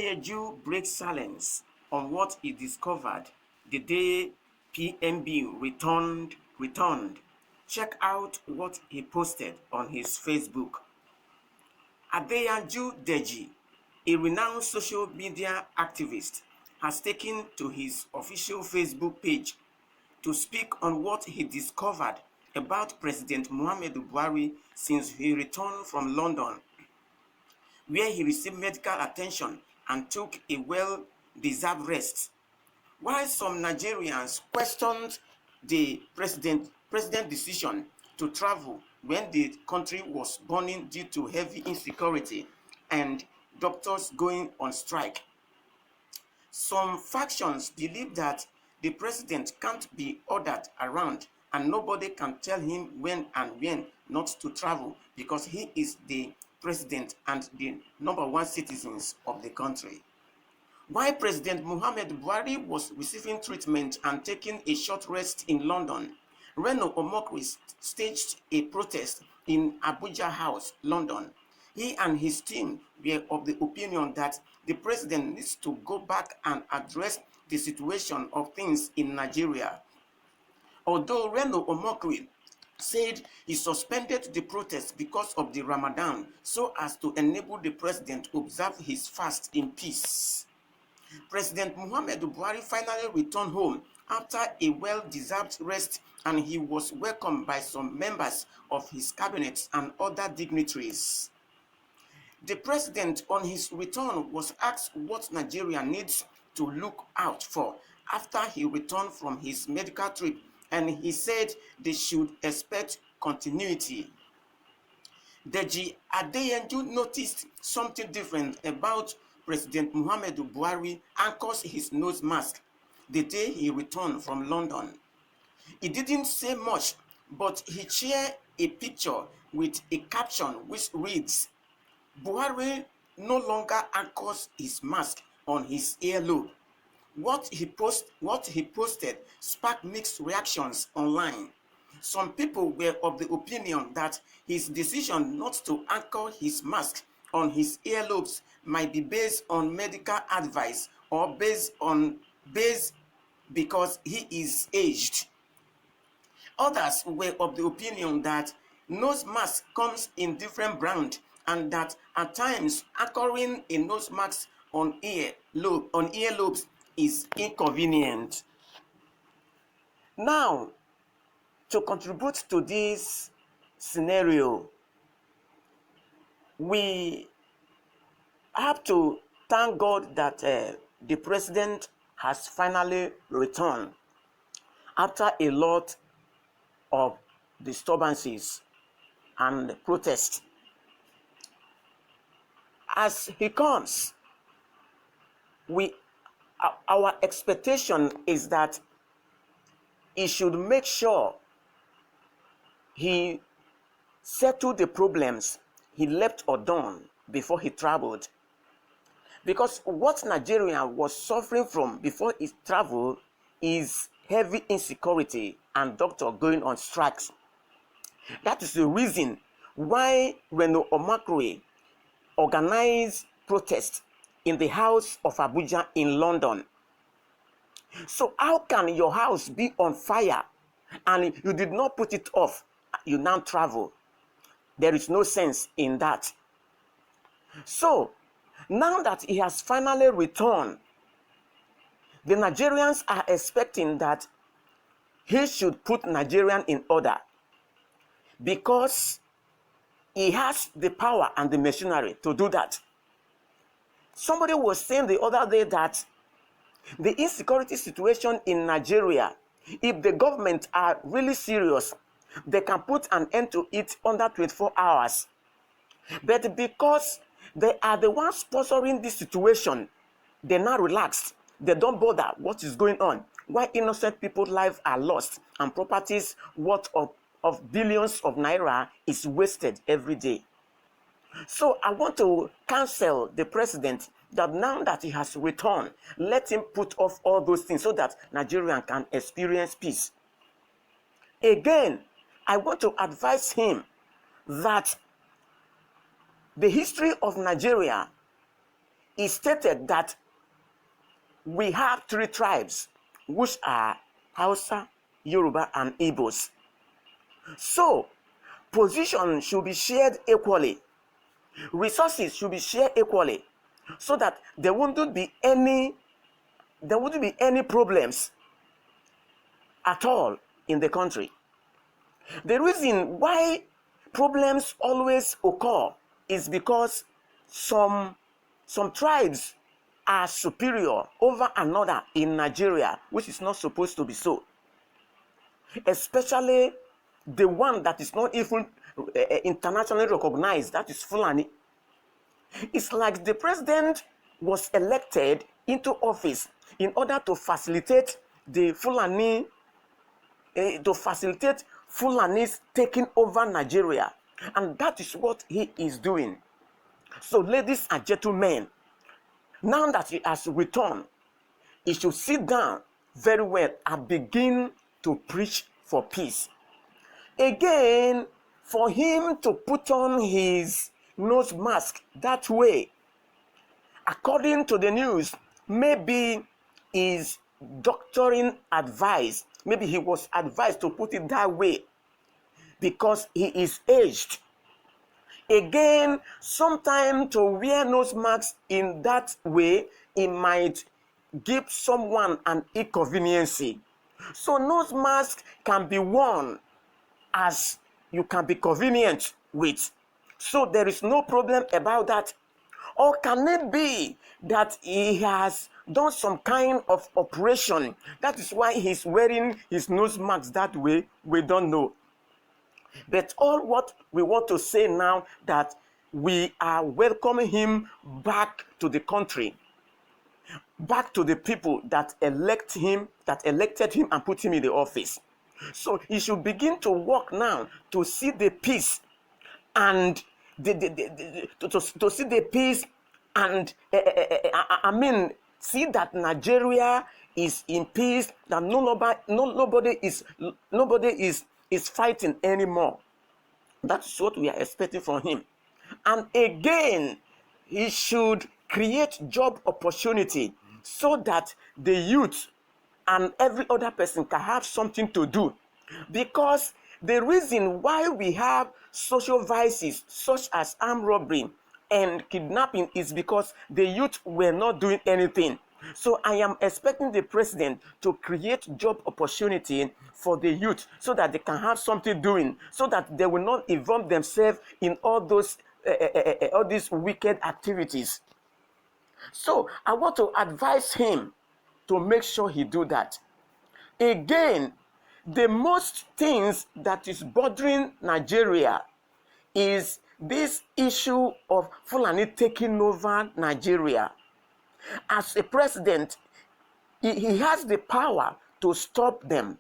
Adeyeju breaks silence on what he discovered the day PMB returned. Check out what he posted on his Facebook. Adeyeju Deji, a renowned social media activist, has taken to his official Facebook page to speak on what he discovered about President Muhammadu Buhari since he returned from London, where he received medical attention and took a well-deserved rest. While some Nigerians questioned the president decision to travel when the country was burning due to heavy insecurity and doctors going on strike, some factions believe that the president can't be ordered around and nobody can tell him when and when not to travel because he is the president and the #1 citizens of the country. While President Muhammadu Buhari was receiving treatment and taking a short rest in London, Reno Omokri staged a protest in Abuja House, London. He and his team were of the opinion that the president needs to go back and address the situation of things in Nigeria. Although Reno Omokri said he suspended the protest because of the Ramadan so as to enable the president to observe his fast in peace. President Muhammadu Buhari finally returned home after a well-deserved rest, and he was welcomed by some members of his cabinet and other dignitaries. The president on his return was asked what Nigeria needs to look out for after he returned from his medical trip, and he said they should expect continuity. Deji Adeyeju noticed something different about President Muhammadu Buhari anchors his nose mask the day he returned from London. He didn't say much, but he shared a picture with a caption which reads, "Buhari no longer anchors his mask on his earlobe." What he posted sparked mixed reactions online. Some people were of the opinion that his decision not to anchor his mask on his earlobes might be based on medical advice or based because he is aged. Others were of the opinion that nose mask comes in different brands and that at times anchoring a nose mask on earlobes is inconvenient. Now, to contribute to this scenario, we have to thank God that the president has finally returned after a lot of disturbances and protests. As he comes, our expectation is that he should make sure he settled the problems he left undone before he traveled. Because what Nigeria was suffering from before he traveled is heavy insecurity and doctors going on strikes. That is the reason why Reno Omokri organized protests in the House of Abuja in London. So how can your house be on fire and you did not put it off, you now travel? There is no sense in that. So now that he has finally returned, the Nigerians are expecting that he should put Nigerian in order because he has the power and the machinery to do that. Somebody was saying the other day that the insecurity situation in Nigeria, if the government are really serious, they can put an end to it under 24 hours. But because they are the ones sponsoring this situation, they're not relaxed. They don't bother what is going on. Why innocent people's lives are lost and properties worth of billions of naira is wasted every day. So I want to counsel the president that now that he has returned, let him put off all those things so that Nigerians can experience peace. Again, I want to advise him that the history of Nigeria he stated that we have three tribes, which are Hausa, Yoruba, and Igbos. So, position should be shared equally. Resources should be shared equally, so that there wouldn't be any problems at all in the country. The reason why problems always occur is because some tribes are superior over another in Nigeria, which is not supposed to be so. Especially the one that is not even internationally recognized, that is Fulani. It's like the president was elected into office in order to facilitate the Fulani, to facilitate Fulanis taking over Nigeria. And that is what he is doing. So, ladies and gentlemen, now that he has returned, he should sit down very well and begin to preach for peace. Again, for him to put on his nose mask that way, according to the news, maybe is doctoring advice. Maybe he was advised to put it that way because he is aged. Again, sometimes to wear nose masks in that way, it might give someone an inconvenience. So nose mask can be worn as you can be convenient with. So there is no problem about that. Or can it be that he has done some kind of operation? That is why he's wearing his nose mask that way. We don't know. But all what we want to say now, that we are welcoming him back to the country, back to the people that elected him and put him in the office. So he should begin to work now to see the peace and to see the peace and see that Nigeria is in peace, that nobody is fighting anymore. That's what we are expecting from him. And again, he should create job opportunity so that the youth and every other person can have something to do. Because the reason why we have social vices such as armed robbery and kidnapping is because the youth were not doing anything. So I am expecting the president to create job opportunity for the youth so that they can have something doing, so that they will not involve themselves in all these wicked activities. So I want to advise him to make sure he do that. Again, the most things that is bothering Nigeria is this issue of Fulani taking over Nigeria. As a president, he has the power to stop them.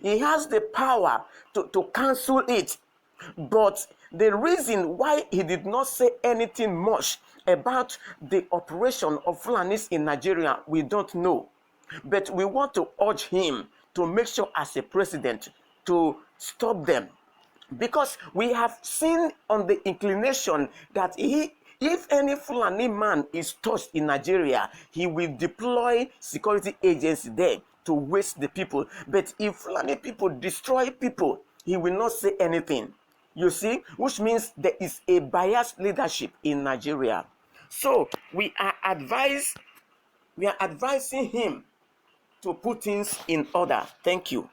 He has the power to cancel it. But the reason why he did not say anything much about the operation of Fulanis in Nigeria, we don't know. But we want to urge him to make sure as a president to stop them. Because we have seen on the inclination that if any Fulani man is touched in Nigeria, he will deploy security agents there to waste the people. But if Fulani people destroy people, he will not say anything. You see, which means there is a biased leadership in Nigeria. So we are advising him to put things in order. Thank you.